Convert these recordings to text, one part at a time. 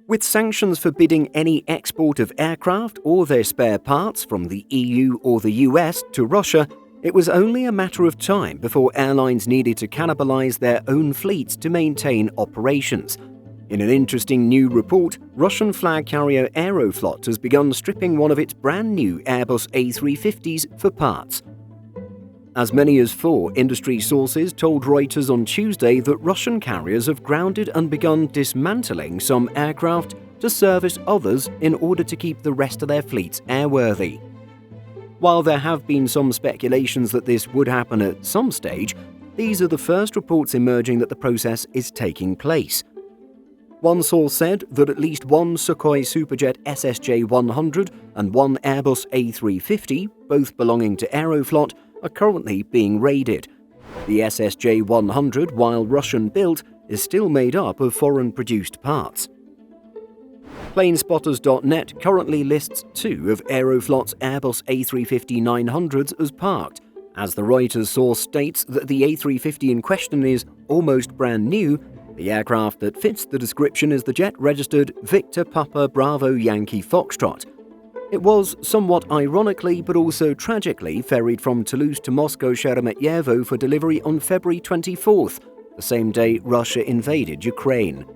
With sanctions forbidding any export of aircraft or their spare parts from the EU or the US to Russia, it was only a matter of time before airlines needed to cannibalize their own fleets to maintain operations. In an interesting new report, Russian flag carrier Aeroflot has begun stripping one of its brand new Airbus A350s for parts. As many as 4 industry sources told Reuters on Tuesday that Russian carriers have grounded and begun dismantling some aircraft to service others in order to keep the rest of their fleets airworthy. While there have been some speculations that this would happen at some stage, these are the first reports emerging that the process is taking place. One source said that at least one Sukhoi Superjet SSJ-100 and one Airbus A350, both belonging to Aeroflot, are currently being raided. The SSJ-100, while Russian-built, is still made up of foreign-produced parts. Planespotters.net currently lists 2 of Aeroflot's Airbus A350-900s as parked, as the Reuters source states that the A350 in question is almost brand new. The aircraft that fits the description is the jet registered Victor Papa Bravo Yankee Foxtrot. It was, somewhat ironically but also tragically, ferried from Toulouse to Moscow Sheremetyevo for delivery on February 24th, the same day Russia invaded Ukraine.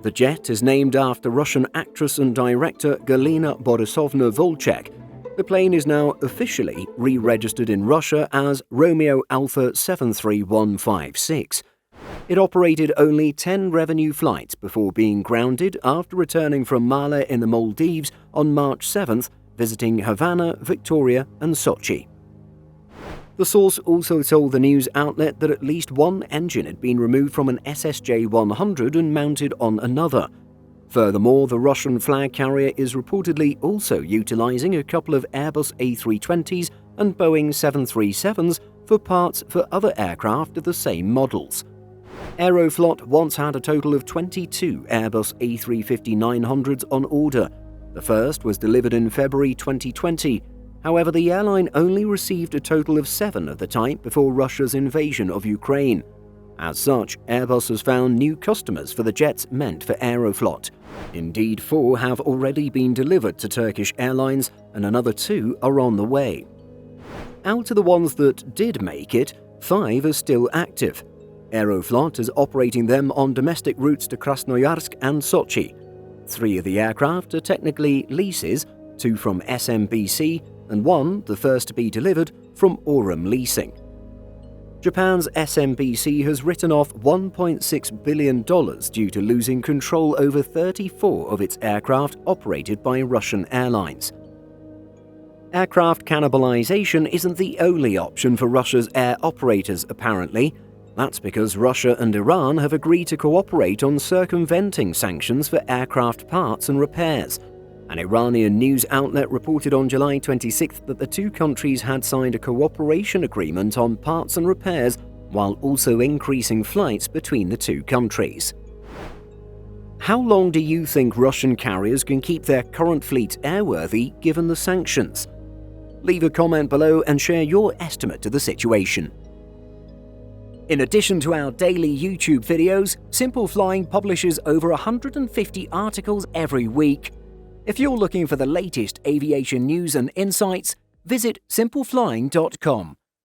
The jet is named after Russian actress and director Galina Borisovna Volchek. The plane is now officially re-registered in Russia as Romeo Alpha 73156. It operated only 10 revenue flights before being grounded after returning from Male in the Maldives on March 7th, visiting Havana, Victoria, and Sochi. The source also told the news outlet that at least one engine had been removed from an SSJ-100 and mounted on another. Furthermore, the Russian flag carrier is reportedly also utilizing a couple of Airbus A320s and Boeing 737s for parts for other aircraft of the same models. Aeroflot once had a total of 22 Airbus A350-900s on order. The first was delivered in February 2020. However, the airline only received a total of 7 of the type before Russia's invasion of Ukraine. As such, Airbus has found new customers for the jets meant for Aeroflot. Indeed, 4 have already been delivered to Turkish Airlines, and another 2 are on the way. Out of the ones that did make it, 5 are still active. Aeroflot is operating them on domestic routes to Krasnoyarsk and Sochi. 3 of the aircraft are technically leases, 2 from SMBC, and 1, the first to be delivered, from Aurum Leasing. Japan's SMBC has written off $1.6 billion due to losing control over 34 of its aircraft operated by Russian airlines. Aircraft cannibalization isn't the only option for Russia's air operators, apparently. That's because Russia and Iran have agreed to cooperate on circumventing sanctions for aircraft parts and repairs. An Iranian news outlet reported on July 26th that the 2 countries had signed a cooperation agreement on parts and repairs while also increasing flights between the 2 countries. How long do you think Russian carriers can keep their current fleet airworthy given the sanctions? Leave a comment below and share your estimate of the situation. In addition to our daily YouTube videos, Simple Flying publishes over 150 articles every week. If you're looking for the latest aviation news and insights, visit simpleflying.com.